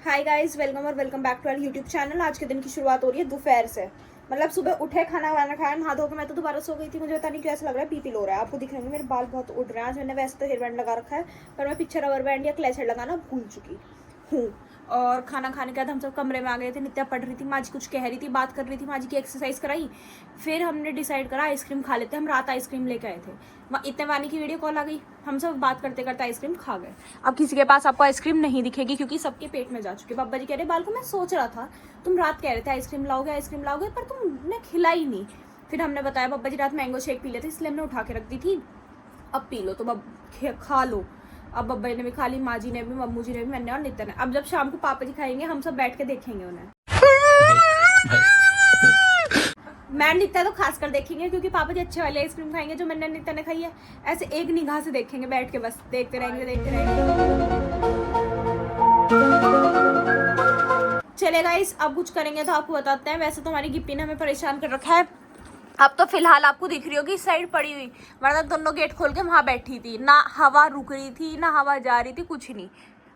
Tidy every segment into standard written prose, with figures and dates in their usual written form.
हाय guys, welcome और welcome back to our YouTube channel. आज के दिन की शुरुआत हो रही है दोपहर से। मतलब सुबह उठे, खाना वाना खाया, नहा धो के मैं तो दोबारा सो गई थी। मुझे पता नहीं कैसा लग रहा है, बीपी लो रहा है। आपको दिख रहे होंगे मेरे बाल बहुत उड़ रहे हैं। आज मैंने वैसे तो हेयर बैंड लगा रखा है, पर मैं पीछे रबर बैंड या क्लेचर लगाना भूल चुकी हूँ। और खाना खाने के बाद हम सब कमरे में आ गए थे। नित्या पढ़ रही थी, माँ जी कुछ कह रही थी, बात कर रही थी, माँ जी की एक्सरसाइज कराई। फिर हमने डिसाइड करा आइसक्रीम खा लेते हैं। हम रात आइसक्रीम लेके आए थे, इतने वानी की वीडियो कॉल आ गई। हम सब बात करते करते आइसक्रीम खा गए। अब किसी के पास आपको आइसक्रीम नहीं दिखेगी क्योंकि सबके पेट में जा चुके। बाबा जी कह रहे बाल को मैं सोच रहा था, तुम रात कह रहे थे आइसक्रीम लाओगे, पर तुमने खिलाई नहीं। फिर हमने बताया बाबा जी रात मैंगो शेक पी लेते, इसलिए हमने उठा के रख दी थी, अब पी लो, तो अब खा लो। अब बब्बा ने भी खा ली, माँ जी ने भी, मम्मू जी ने भी, मैंने और नित्य ने। अब जब शाम को पापा जी खाएंगे, हम सब बैठ के देखेंगे उन्हें। मैं नित्या तो खास कर देखेंगे क्योंकि पापा जी अच्छे वाले आइसक्रीम खाएंगे जो मैंने नित्या ने खाई है। ऐसे एक निगाह से देखेंगे बैठ के, बस देखते रहेंगे। चले गाइस, अब कुछ करेंगे तो आपको बताते हैं। वैसे तो हमारी गिप्पी ने हमें परेशान कर रखा है। अब तो फिलहाल आपको दिख रही होगी इस साइड पड़ी हुई, वरना दोनों गेट खोल के वहां बैठी थी। ना हवा रुक रही थी, ना हवा जा रही थी, कुछ नहीं।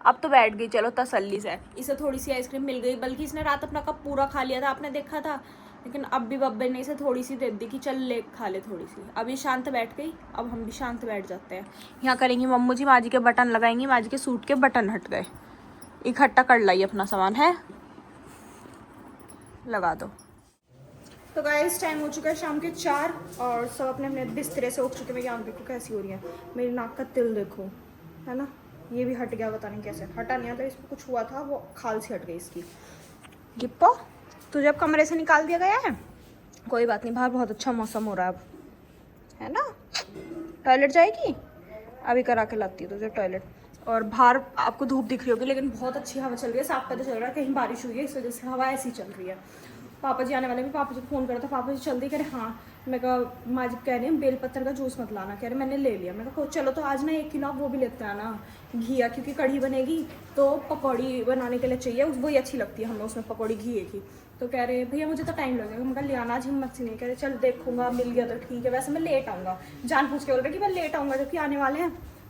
अब तो बैठ गई, चलो तसल्ली से। इसे थोड़ी सी आइसक्रीम मिल गई, बल्कि इसने रात अपना कप पूरा खा लिया था, आपने देखा था। लेकिन अब भी बब्बे ने इसे थोड़ी सी दे दी कि चल ले खा ले थोड़ी सी। अब ये शांत बैठ गई, अब हम भी शांत बैठ जाते हैं। यहाँ करेंगी मम्मू जी, माँ जी के बटन लगाएंगी, माँ जी के सूट के बटन हट गए। इकट्ठा कर लाई अपना सामान है, लगा दो। तो गाइस टाइम हो चुका है शाम के 4 और सब अपने अपने बिस्तरे से उठ चुके। मेरी आँख देखो कैसी हो रही है, मेरी नाक का तिल देखो, है ना, ये भी हट गया। पता नहीं कैसे हटा, नहीं आता, इसको कुछ हुआ था, वो खाल सी हट गई इसकी। गिप्पो, तुझे अब कमरे से निकाल दिया गया है, कोई बात नहीं, बाहर बहुत अच्छा मौसम हो रहा है अब, है ना। टॉयलेट जाएगी, अभी करा के लाती हूँ तुझे टॉयलेट। और बाहर आपको धूप दिख रही होगी, लेकिन बहुत अच्छी हवा चल रही है। साफ पता चल रहा है कहीं बारिश हुई है, इस वजह से हवा ऐसी चल रही है। पापा जी आने वाले भी, पापा जी को फ़ोन करा था, पापा जी जल्दी कह रहे हाँ। मैं कहा माँ जी कह रहे हैं बेलपत्र का जूस मत लाना, कह रहे मैंने ले लिया। मैं कहा चलो तो आज ना 1 किलो वो भी लेते हैं ना, घिया, क्योंकि कढ़ी बनेगी तो पकौड़ी बनाने के लिए चाहिए, वही अच्छी लगती है हमें उसमें पकौड़ी घिए की। तो कह रहे भैया मुझे तो टाइम लगेगा। मैं कहा ले आना, आज हिम्मत से नहीं। कह रहे चल देखूंगा, मिल गया तो ठीक है, वैसे मैं लेट आऊँगा, जान पूछ के बोल रहे कि मैं लेट आऊँगा जबकि आने वाले हैं।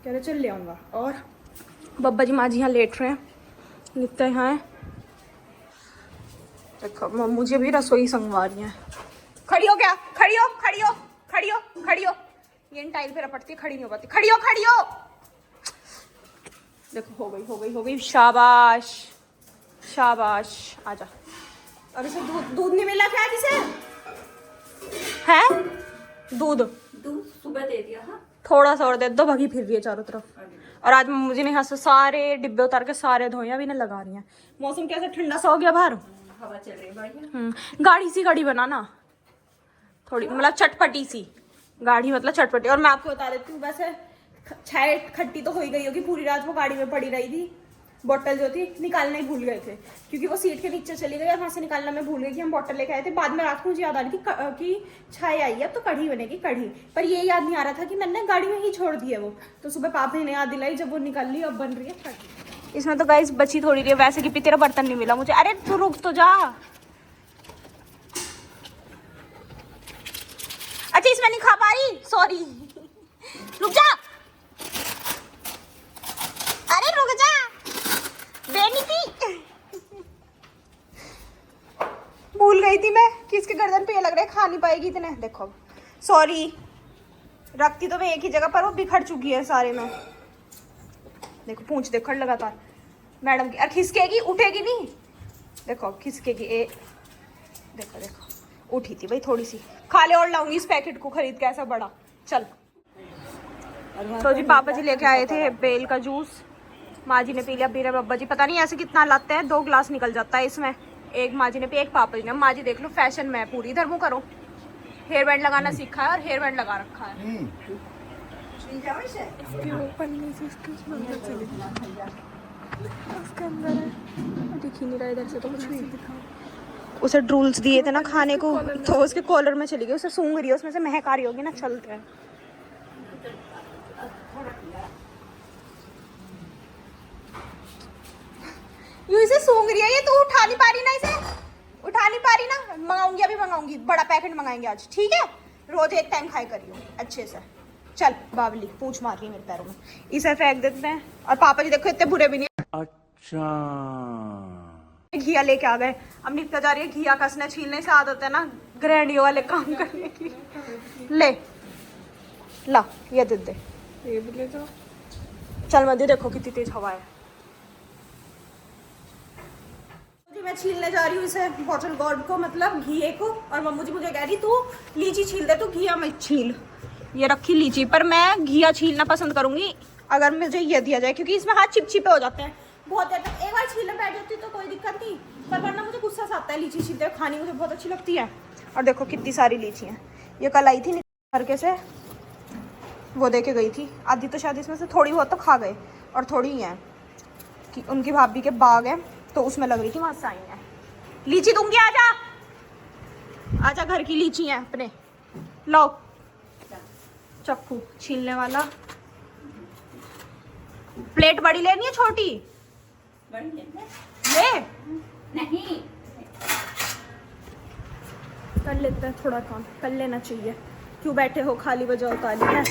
कह रहे चल ले आऊँगा। और बब्बा जी माँ जी यहाँ लेट रहे हैं, नित्या यहाँ है। देखो मुझे भी रसोई संगवा रही है। खड़ी हो क्या, खड़ी हो, खड़ी हो, खड़ी हो, खड़ी हो। ये इन टाइल पे रपटती, खड़ी नहीं हो पाती। खड़ी हो, खड़ी हो। देखो हो गई। शाबाश शाबाश, आजा। और इसे दूध नहीं मिला क्या जिसे है? दूध सुबह दे दिया था, थोड़ा सा और दे दो, भगी फिर रही है चारों तरफ। और आज मुझे नहीं, यहाँ से सारे डिब्बे उतार के सारे धोए, अभी ना लगा रही हैं। मौसम कैसा ठंडा सा हो गया बाहर, हवा चल रही है बढ़िया। गाढ़ी सी गाड़ी बनाना, थोड़ी मतलब चटपटी सी गाढ़ी, मतलब चटपटी। और मैं आपको बता देती हूँ, वैसे चाय खट्टी तो हो ही गई होगी, पूरी रात वो गाड़ी में पड़ी रही थी। बोतल जो थी निकालना ही भूल गए थे, क्योंकि वो सीट के नीचे चली गई और वहां से निकालना मैं भूल गई कि हम बोतल लेके आए थे। बाद में रात को मुझे याद आ रही थी कि चाय आई है, अब तो कढ़ी बनेगी, कढ़ी। पर ये याद नहीं आ रहा था कि मैंने गाड़ी में ही छोड़ दी है वो। तो सुबह पापा ने याद दिलाई, जब वो निकाल ली, अब बन रही है कढ़ी। इसमें तो गाइस बची थोड़ी रही है, वैसे कि तेरा बर्तन नहीं मिला मुझे। अरे तू रुक तो जा। अच्छा इसमें नहीं खा पा रही, सॉरी, रुक जा। अरे रुक जा, देनी थी, भूल गई थी मैं कि इसके गर्दन पे ये लग रहा है खा नहीं पाएगी इतने। देखो सॉरी, रखती तो मैं एक ही जगह पर, वो बिखर चुकी है सारे में। देखो पूंछ देखो लगातार मैडम की, और खिसकेगी, उठेगी नहीं। देखो खिसकेगी, देखो उठी थी भाई थोड़ी सी। खा ले और लाऊंगी इस पैकेट को खरीद के, ऐसा बड़ा। चल तो जी पापा जी लेके आए थे बेल का जूस, माँ जी ने पी लिया, मेरे बब्बा जी पता नहीं ऐसे कितना लाते हैं, 2 गिलास निकल जाता है इसमें। एक माँ जी ने पी, एक पापा जी ने। माँ जी देख लो फैशन में पूरी, इधर मुँह करो, हेयर बैंड लगाना सीखा है और हेयर बैंड लगा रखा है। दिख ही नहीं रहा इधर से तो कुछ भी। उसे ड्रूल्स दिए थे ना खाने को, तो उसके कॉलर में चली गई, उसे सूंघ रही है, उसमें से महक आ रही होगी ना। चलते हैं, यू इसे सूंघ रही है, ये तू उठा नहीं पा रही ना, इसे उठा नहीं पा रही ना। मंगाऊंगी, अभी मंगाऊंगी, बड़ा पैकेट मंगाएंगे आज, ठीक है। रोज एक टाइम खाई करियो अच्छे से। चल बावली, पूछ मार रही है मेरे पैरों में, इसे फेंक देते हैं। और पापा जी देखो इतने बुरे भी नहीं। अच्छा घिया लेके आ गए। अब नित्या जा रही है घिया कसने, छीलने से आदत है ना ग्रैंडियों वाले काम करने की। ले ला ये दे दे, ये भी ले जाओ। चल मध्य देखो कितनी तेज हवा है। जी मैं छीलने जा रही हूँ इसे बॉटल गॉर्ड को, मतलब घिए को। और मम्मू जी मुझे कह रही तू लीची छील दे, तू घिया मत छील। ये रखी लीची, पर मैं घिया छीलना पसंद करूंगी अगर मुझे ये दिया जाए, क्योंकि इसमें हाथ चिपचिपे हो जाते हैं बहुत देर तक। एक बार छीलने बैठ जाती तो कोई दिक्कत नहीं, पर वरना मुझे गुस्सा सा आता है लीची छीलते हुए। खानी मुझे बहुत अच्छी लगती है। और देखो कितनी सारी लीची हैं। ये कल आई थी घर से, वो दे के गई थी। आधी तो शायद इसमें से थोड़ी बहुत तो खा गए और थोड़ी ही हैं कि उनकी भाभी के बाग है तो उसमें लग रही थी, वहाँ से आई है। लीची दूंगी, आजा आजा, घर की लीची है अपने। लो चक्कू छीलने वाला। प्लेट बड़ी लेनी है छोटी? बड़ी लेना? ले नहीं, कर लेते हैं थोड़ा काम, कर लेना चाहिए। क्यों बैठे हो खाली बजाओ ताली। है।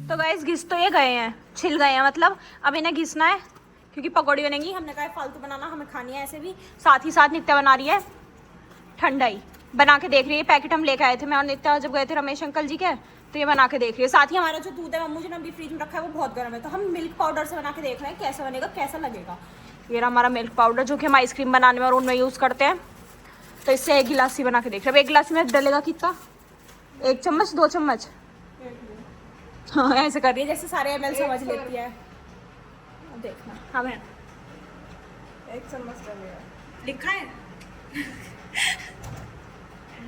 तो गाइस घिस तो ये गए हैं, छिल गए हैं मतलब। अब इन्हें घिसना है क्योंकि पकौड़ी बनेंगी। हमने कहा फालतू बनाना, हमें खानी है ऐसे भी। साथ ही साथ नित्या बना रही है ठंडाई, बना के देख रही है। पैकेट हम लेके आए थे मैं और नित्या जब गए थे रमेश अंकल जी के, तो ये बना के देख रही है। साथ ही हमारा जो दूध है मम्मू जी ने अभी फ्रिज में रखा है वो बहुत गर्म है, तो हम मिल्क पाउडर से बना के देख रहे हैं कैसा बनेगा, कैसा लगेगा। ये रहा हमारा मिल्क पाउडर जो कि हम आइसक्रीम बनाने में और उनमें यूज़ करते हैं। तो इससे एक गिलास ही बना के देख रहे हैं। एक गिलास में डलेगा कितना? 1 चम्मच 2 चम्मच? हाँ ऐसे कर रही है जैसे सारे ml समझ लेती है। अब देखना। हाँ बहन 1 चम्मच डलेगा। लिखा है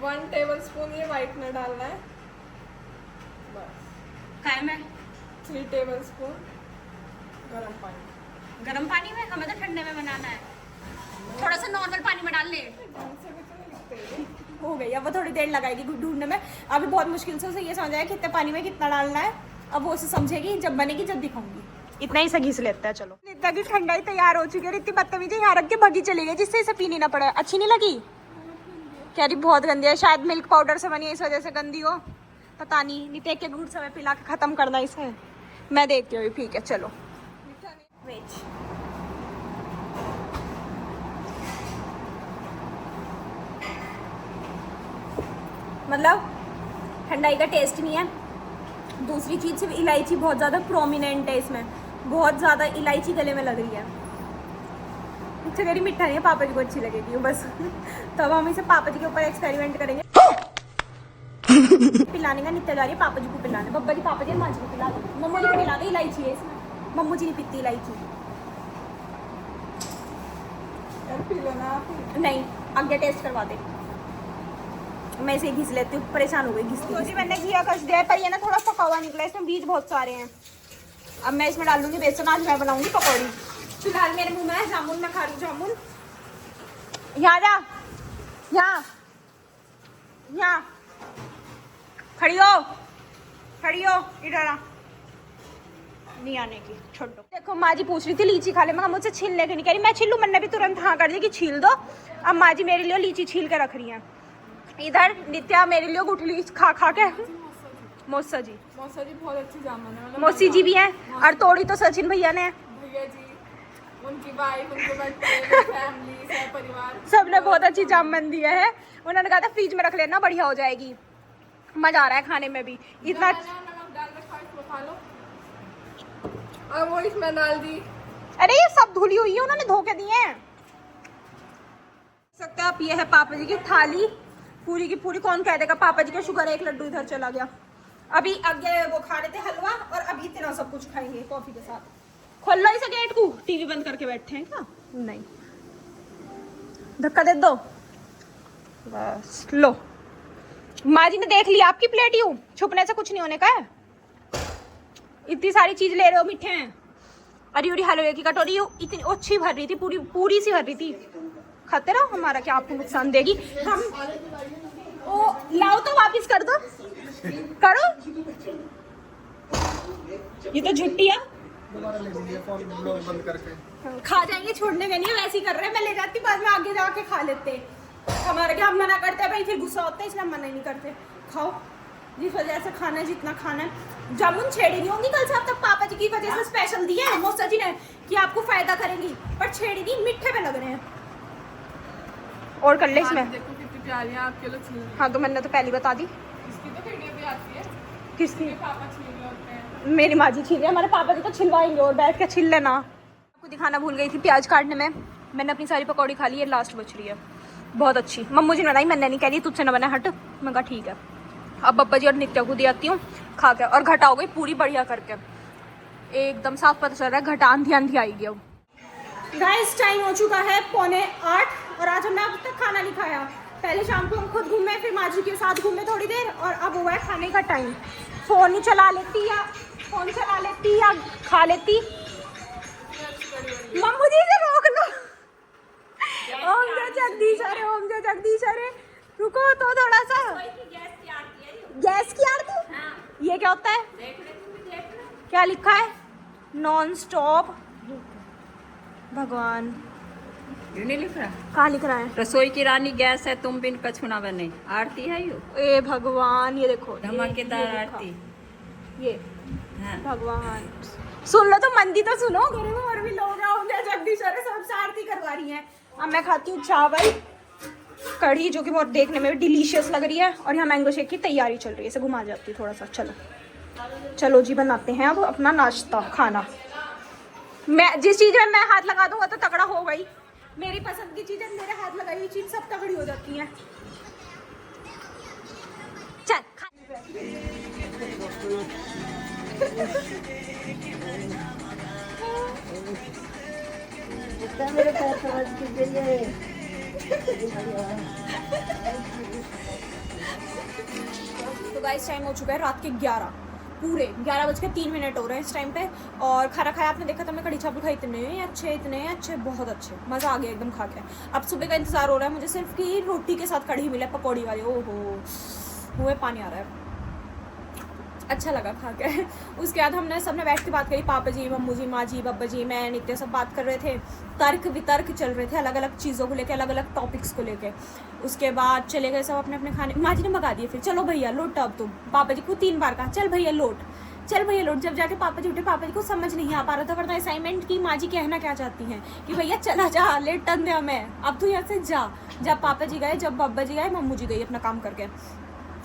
1 टेबलस्पून ये व्हाइटनर डालना है बस। काय में 3 टेबलस्पून गरम पानी। गर्म पानी में? हमें तो ठंडे में बनाना है। थोड़ा सा नॉर्मल पानी में डाल ले। ढंग से भी तो नहीं लिखते ये। हो गई। अब वो थोड़ी देर लगाएगी ढूंढने में। अभी बहुत मुश्किल से उसे ये समझ आया कितने पानी में कितना डालना है। अब वो उसे समझेगी जब बनेगी, जब दिखाऊंगी। इतना ही से घिस लेता है। चलो नित्या की ठंडाई तैयार हो चुकी है। इतनी बदतमीजी यहाँ रख के भगी चली गई जिससे इसे पीनी ना पड़े। अच्छी नहीं लगी? कह रही बहुत गंदी है, शायद मिल्क पाउडर से बनी है इस वजह से गंदी हो, पता नहीं। नित्या के घूट समय पिला के खत्म करना इसे। मैं देखती हूँ। ठीक है चलो। वेज मतलब ठंडाई का टेस्ट नहीं है। दूसरी चीज़ सिर्फ इलायची बहुत ज़्यादा प्रोमिनेंट है इसमें, बहुत ज़्यादा इलायची गले में लग रही है। अच्छा कह रही मीठा नहीं है, पापा जी को अच्छी लगेगी बस। तब हम इसे पापा जी के ऊपर एक्सपेरिमेंट करेंगे। पिलाने का नित्या जा रही है पापा जी को पिलाने। बब्बा जी पापा जी माँ जी को पिला दो, मम्मू जी को पिला दो। इलायची है इसमें, मम्मू जी नहीं पीती इलायची। यार पी लो ना आप। नहीं आगे टेस्ट करवा दे। मैं इसे घिस लेती हूँ, परेशान हो गई घिसती। तो जी मैंने घिया कस दिया है, पर ये ना थोड़ा पका हुआ निकला है, इसमें बीज बहुत सारे हैं। अब मैं इसमें डाल दूंगी बेसन। आज मैं बनाऊंगी पकौड़ी। फिलहाल मेरे मुंह में है जामुन, मैं खा रही हूँ जामुन। यहाँ जा, यहाँ खड़ी हो, इधर आ। नहीं आने की, छोड़ दो। देखो माँ जी पूछ रही थी लीची खा ले, मैं मुझसे छीलने की नहीं कह रही। मैं छीलूं, मैंने भी तुरंत हाँ कर दी कि छील दो। अब माँ जी मेरे लिए लीची छील के रख रही हैं। इधर नित्या मेरे लिए गुठली खा के। मौसा जी बहुत अच्छी जामुन है। मतलब मौसी जी भी हैं, और तोड़ी तो सचिन भैया ने। भैया जी, उनकी वाइफ, उनके बच्चे, फैमिली, सब परिवार सबने बहुत अच्छी जामुन दिया है। उन्होंने कहा था फ्रिज में रख लेना, बढ़िया हो जाएगी। मजा आ रहा है खाने में भी। इतना नमक डाल रखा है, इसको खा लो। और वो इसमें डाल दी। अरे ये सब धुली हुई है, उन्होंने धो के दिए हैं। सकते आप, ये है पापा जी की थाली पूरी की पूरी। कौन कह देगा पापा जी का शुगर है, एक लड्डू इधर चला गया। अभी आगे वो खा रहे थे हलवा, और अभी इतना सब कुछ खाएंगे कॉफी के साथ। खोल लो इसे गेट को। टीवी बंद करके बैठे हैं क्या? नहीं, धक्का दे दो बस। लो माँ जी ने देख लिया आपकी प्लेट, यूं छुपने से कुछ नहीं होने का है। इतनी सारी चीज ले रहे हो मीठे में। अरे उरी हलवे की कटोरी इतनी अच्छी भर रही थी, पूरी सी भर रही थी। खाते रहो, हमारा क्या आपको नुकसान देगी। हम ओ लाओ तो वापिस कर दो, करो। ये तो झुट्टी है। खा जाएंगे, छोड़ने का नहीं है। वैसे ही कर रहे हैं, मैं ले जाती बाद में आगे जाके खा लेते। हमारे क्या हम मना करते हैं भाई, फिर गुस्सा होता है इसलिए हम मना ही नहीं करते। खाओ जिस वजह से खाना है जितना खाना है। जामुन छेड़ी नहीं होंगी कल से, अब तक पापा जी की वजह से स्पेशल दिए हैं मौसा जी ने कि आपको फायदा करेंगी, पर छेड़ी नहीं, मीठे पे लग रहे हैं। और कर ले इसमें। देखो कितनी प्यारी है आपके लिए छील। हाँ तो मैंने तो पहली बता दी। इसकी तो वीडियो भी आती है, किसकी? मेरे पापा छील रहे होते हैं। मेरी माँ जी छील रही है, हमारे पापा जी तो छिलवाएंगे और बैठ के छिल लेना। आपको दिखाना भूल गई थी प्याज काटने में, मैंने अपनी सारी पकौड़ी खा ली है, लास्ट बच रही है बहुत अच्छी। मम्मू जी ने बनाई, मैंने नहीं कह रही तुझसे ना बना, हट। मैं कहा ठीक है। अब बब्बा जी और नित्या को दी आती हूँ खा के, और घटा हो गई पूरी बढ़िया करके, एकदम साफ पता चल रहा है घटा आंधी आंधी आएगी। अब गाइस टाइम हो चुका है 7:45 और आज हमने अब तक खाना नहीं खाया। पहले शाम को हम खुद घूमे, फिर माँ जी के साथ घूमे थोड़ी देर, और अब हुआ है खाने का टाइम। फोन ही चला लेती या फोन चला लेती या खा लेती। मम्मू जी से रोक लो। ओम जय जगदीश हरे, ओम जय जगदीश हरे। रुको तो थोड़ा सा। गैस की आरती? हाँ। ये क्या होता है? देख ले तुम, देख ले। क्या लिखा है? Non stop. भगवान क्यों नहीं लिख रहा? कहाँ लिख रहा है? रसोई की रानी गैस है, तुम बिन कछु ना बने। आरती है यो, ए भगवान, ये देखो धमाकेदार ये लिखा। आरती। ये हाँ। भगवान सुन लो तो, मंदी तो सुनो। घर में और भी लोग हैं, जगदीश और सब से आरती करवा रही हैं। अब मैं खाती हूँ चावल कढ़ी, जो कि बहुत देखने में डिलीशियस लग रही है, और यहाँ मैंगो शेक की तैयारी चल रही है। इसे घुमा जाती हूँ थोड़ा सा। चलो जी बनाते हैं अब अपना नाश्ता खाना। मैं जिस चीज में मैं हाथ लगा दूंगा तो तगड़ा हो गई। मेरी पसंद की चीजें, मेरे हाथ लगाई हुई चीज सब तगड़ी हो जाती हैं। चल खा। तो गाइस टाइम हो चुका है रात के 11, पूरे 11:03 हो रहे हैं इस टाइम पे। और खाना खाया आपने देखा था, मैं कढ़ी चावल खाई, इतने अच्छे बहुत अच्छे, मज़ा आ गया एकदम खा के। अब सुबह का इंतज़ार हो रहा है मुझे सिर्फ कि रोटी के साथ कढ़ी मिले, पकौड़ी वाली। ओहो मुँह में पानी आ रहा है, अच्छा लगा खा के। उसके बाद हमने सबने बैठ के बात करी, पापा जी, मम्मू जी, माँ जी, बब्बा जी, मैं, नित्य, सब बात कर रहे थे। तर्क वितर्क चल रहे थे अलग अलग चीज़ों को लेके, अलग अलग टॉपिक्स को लेके। उसके बाद चले गए सब अपने अपने खाने। माँ जी ने मंगा दिए, फिर चलो भैया लौट। अब तुम पापा जी को 3 बार कहा चल भैया लौट, चल भैया लौट। जब जाके पापा जी उठे, पापा जी को समझ नहीं आ पा रहा था वरना असाइनमेंट की माँ जी कहना क्या चाहती हैं कि भैया चला जा, लेट टन दे मैं, अब तू यहाँ से जा। जब पापा जी गए, जब बब्बा जी गए, मम्मू जी गई अपना काम करके।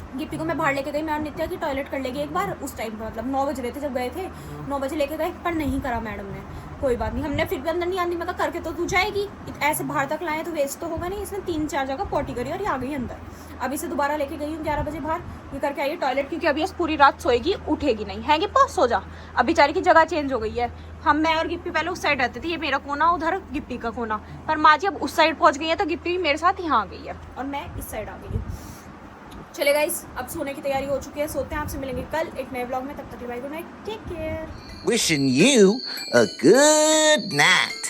गिप्पी को मैं बाहर लेके गई, मैं और नित्या की टॉयलेट कर लेगी एक बार। उस टाइम पर मतलब 9 बज रहे थे जब गए थे, 9 बजे लेके गए, पर नहीं करा मैडम ने। कोई बात नहीं, हमने फिर भी अंदर नहीं आती, मैं कहा करके तो तू जाएगी, ऐसे बाहर तक लाए तो वेस्ट तो होगा नहीं। इसने 3-4 जगह पोटी करी और ये आ गई अंदर। अभी से दोबारा लेके गई हूँ 11 बजे बाहर, ये करके आई टॉयलेट, क्योंकि अभी पूरी रात सोएगी, उठेगी नहीं है। गिप्पा सो जा, अब बेचारी की जगह चेंज हो गई है। मैं और गिप्पी पहले उस साइड रहते थे, ये मेरा कोना, उधर गिप्पी का कोना, पर माँ जी अब उस साइड पहुँच गई है, तो गिप्पी भी मेरे साथ यहाँ आ गई है और मैं इस साइड आ गई हूँ। चले गाइस, अब सोने की तैयारी हो चुकी है, सोते हैं। आपसे मिलेंगे कल एक नए व्लॉग में, तब तक के लिए bye, good night, take care. Wishing you a good night.